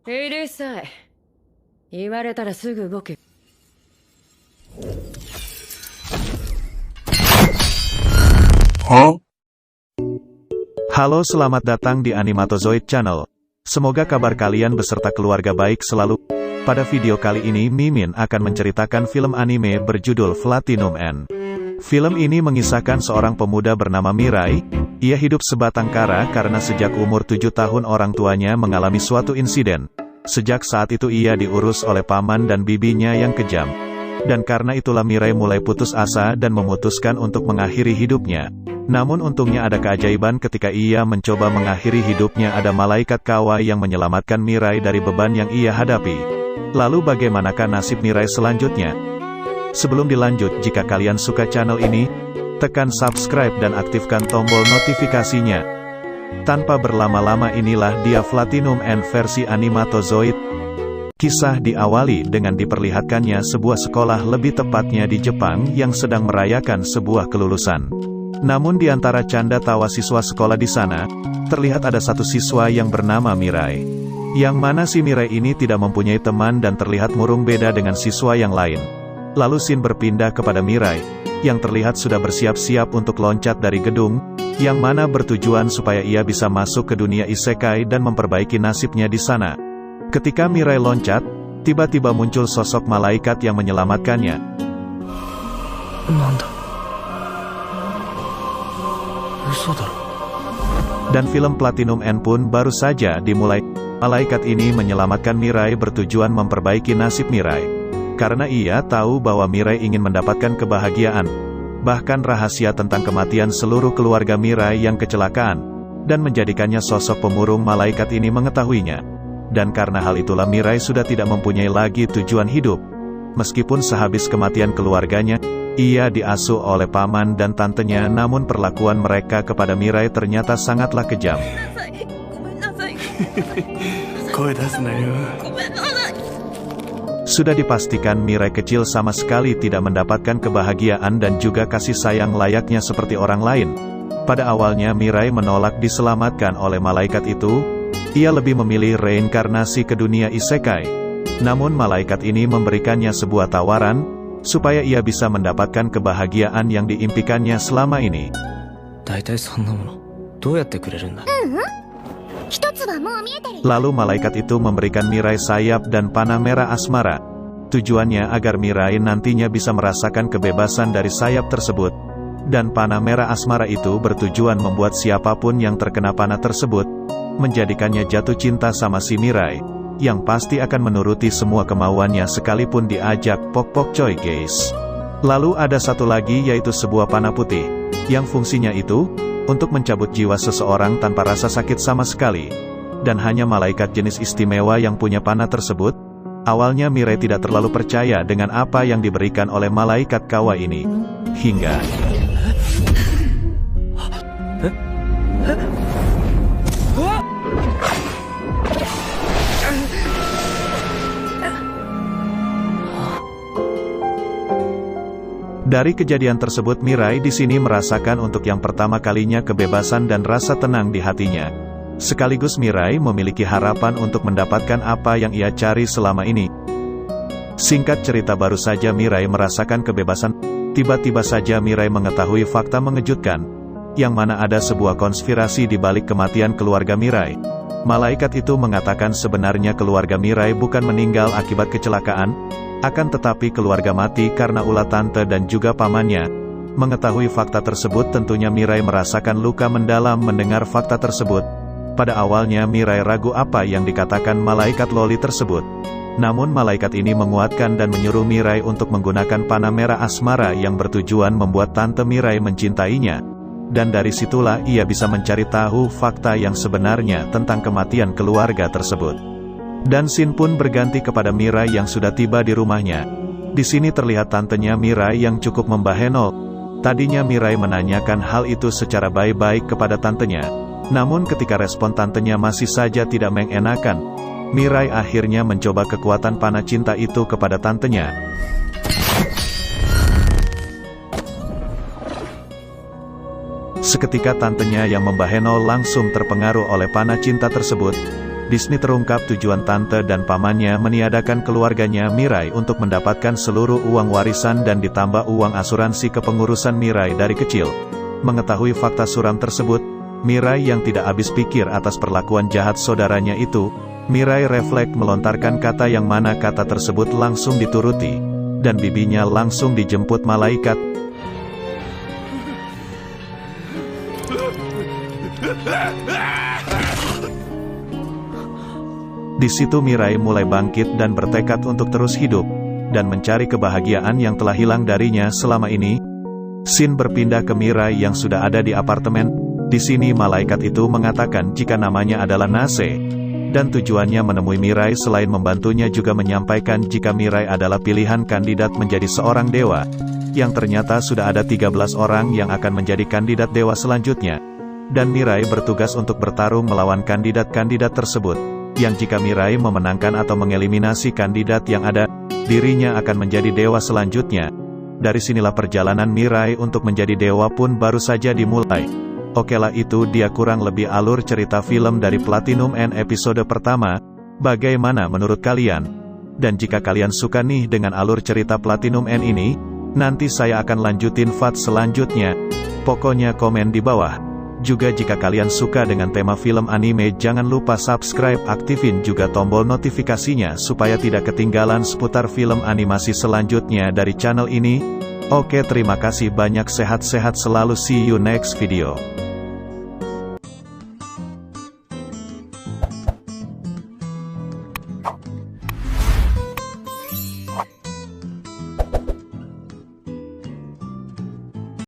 うるさい。言われたらすぐ動け。Halo, selamat datang di Animatozoid Channel. Semoga kabar kalian beserta keluarga baik selalu. Pada video kali ini Mimin akan menceritakan film anime berjudul Platinum End. Film ini mengisahkan seorang pemuda bernama Mirai. Ia hidup sebatang kara karena sejak umur 7 tahun orang tuanya mengalami suatu insiden. Sejak saat itu ia diurus oleh paman dan bibinya yang kejam. Dan karena itulah Mirai mulai putus asa dan memutuskan untuk mengakhiri hidupnya. Namun untungnya ada keajaiban ketika ia mencoba mengakhiri hidupnya, ada malaikat kawa yang menyelamatkan Mirai dari beban yang ia hadapi. Lalu bagaimanakah nasib Mirai selanjutnya? Sebelum dilanjut, jika kalian suka channel ini, tekan subscribe dan aktifkan tombol notifikasinya. Tanpa berlama-lama, inilah dia Platinum End versi Animatozoid. Kisah diawali dengan diperlihatkannya sebuah sekolah, lebih tepatnya di Jepang, yang sedang merayakan sebuah kelulusan. Namun di antara canda tawa siswa sekolah di sana, terlihat ada satu siswa yang bernama Mirai. Yang mana si Mirai ini tidak mempunyai teman dan terlihat murung, beda dengan siswa yang lain. Lalu scene berpindah kepada Mirai, yang terlihat sudah bersiap-siap untuk loncat dari gedung, yang mana bertujuan supaya ia bisa masuk ke dunia isekai dan memperbaiki nasibnya di sana. Ketika Mirai loncat, tiba-tiba muncul sosok malaikat yang menyelamatkannya. Dan film Platinum End pun baru saja dimulai. Malaikat ini menyelamatkan Mirai bertujuan memperbaiki nasib Mirai. Karena ia tahu bahwa Mirai ingin mendapatkan kebahagiaan. Bahkan rahasia tentang kematian seluruh keluarga Mirai yang kecelakaan. Dan menjadikannya sosok pemurung malaikat ini mengetahuinya. Dan karena hal itulah Mirai sudah tidak mempunyai lagi tujuan hidup. Meskipun sehabis kematian keluarganya, ia diasuh oleh paman dan tantenya, namun perlakuan mereka kepada Mirai ternyata sangatlah kejam. Sudah dipastikan Mirai kecil sama sekali tidak mendapatkan kebahagiaan dan juga kasih sayang layaknya seperti orang lain. Pada awalnya Mirai menolak diselamatkan oleh malaikat itu. Ia lebih memilih reinkarnasi ke dunia isekai. Namun malaikat ini memberikannya sebuah tawaran, supaya ia bisa mendapatkan kebahagiaan yang diimpikannya selama ini. Lalu malaikat itu memberikan Mirai sayap dan panah merah asmara. Tujuannya agar Mirai nantinya bisa merasakan kebebasan dari sayap tersebut. Dan panah merah asmara itu bertujuan membuat siapapun yang terkena panah tersebut, menjadikannya jatuh cinta sama si Mirai, yang pasti akan menuruti semua kemauannya sekalipun diajak pok-pok coy guys. Lalu ada satu lagi, yaitu sebuah panah putih, yang fungsinya itu, untuk mencabut jiwa seseorang tanpa rasa sakit sama sekali. Dan hanya malaikat jenis istimewa yang punya panah tersebut. Awalnya Mirai tidak terlalu percaya dengan apa yang diberikan oleh malaikat kawa ini. Hingga dari kejadian tersebut, Mirai di sini merasakan untuk yang pertama kalinya kebebasan dan rasa tenang di hatinya. Sekaligus Mirai memiliki harapan untuk mendapatkan apa yang ia cari selama ini. Singkat cerita, baru saja Mirai merasakan kebebasan, tiba-tiba saja Mirai mengetahui fakta mengejutkan, yang mana ada sebuah konspirasi di balik kematian keluarga Mirai. Malaikat itu mengatakan sebenarnya keluarga Mirai bukan meninggal akibat kecelakaan, akan tetapi keluarga mati karena ulah tante dan juga pamannya. Mengetahui fakta tersebut, tentunya Mirai merasakan luka mendalam mendengar fakta tersebut. Pada awalnya Mirai ragu apa yang dikatakan malaikat loli tersebut. Namun malaikat ini menguatkan dan menyuruh Mirai untuk menggunakan panah merah asmara yang bertujuan membuat tante Mirai mencintainya. Dan dari situlah ia bisa mencari tahu fakta yang sebenarnya tentang kematian keluarga tersebut. Dan scene pun berganti kepada Mirai yang sudah tiba di rumahnya. Di sini terlihat tantenya Mirai yang cukup membahenol. Tadinya Mirai menanyakan hal itu secara baik-baik kepada tantenya. Namun ketika respon tantenya masih saja tidak mengenakan, Mirai akhirnya mencoba kekuatan panah cinta itu kepada tantenya. Seketika tantenya yang membahenol langsung terpengaruh oleh panah cinta tersebut. Disney terungkap tujuan tante dan pamannya meniadakan keluarganya Mirai untuk mendapatkan seluruh uang warisan dan ditambah uang asuransi kepengurusan Mirai dari kecil. Mengetahui fakta suram tersebut, Mirai yang tidak habis pikir atas perlakuan jahat saudaranya itu, Mirai refleks melontarkan kata yang mana kata tersebut langsung dituruti, dan bibinya langsung dijemput malaikat. Di situ Mirai mulai bangkit dan bertekad untuk terus hidup, dan mencari kebahagiaan yang telah hilang darinya selama ini. Scene berpindah ke Mirai yang sudah ada di apartemen. Di sini malaikat itu mengatakan jika namanya adalah Nase, dan tujuannya menemui Mirai selain membantunya juga menyampaikan jika Mirai adalah pilihan kandidat menjadi seorang dewa, yang ternyata sudah ada 13 orang yang akan menjadi kandidat dewa selanjutnya. Dan Mirai bertugas untuk bertarung melawan kandidat-kandidat tersebut, yang jika Mirai memenangkan atau mengeliminasi kandidat yang ada, dirinya akan menjadi dewa selanjutnya. Dari sinilah perjalanan Mirai untuk menjadi dewa pun baru saja dimulai. Okelah itu dia kurang lebih alur cerita film dari Platinum End episode pertama. Bagaimana menurut kalian? Dan jika kalian suka nih dengan alur cerita Platinum End ini, nanti saya akan lanjutin part selanjutnya. Pokoknya komen di bawah. Juga jika kalian suka dengan tema film anime, jangan lupa subscribe, aktifin juga tombol notifikasinya supaya tidak ketinggalan seputar film animasi selanjutnya dari channel ini. Oke, terima kasih banyak, sehat-sehat selalu, see you next video.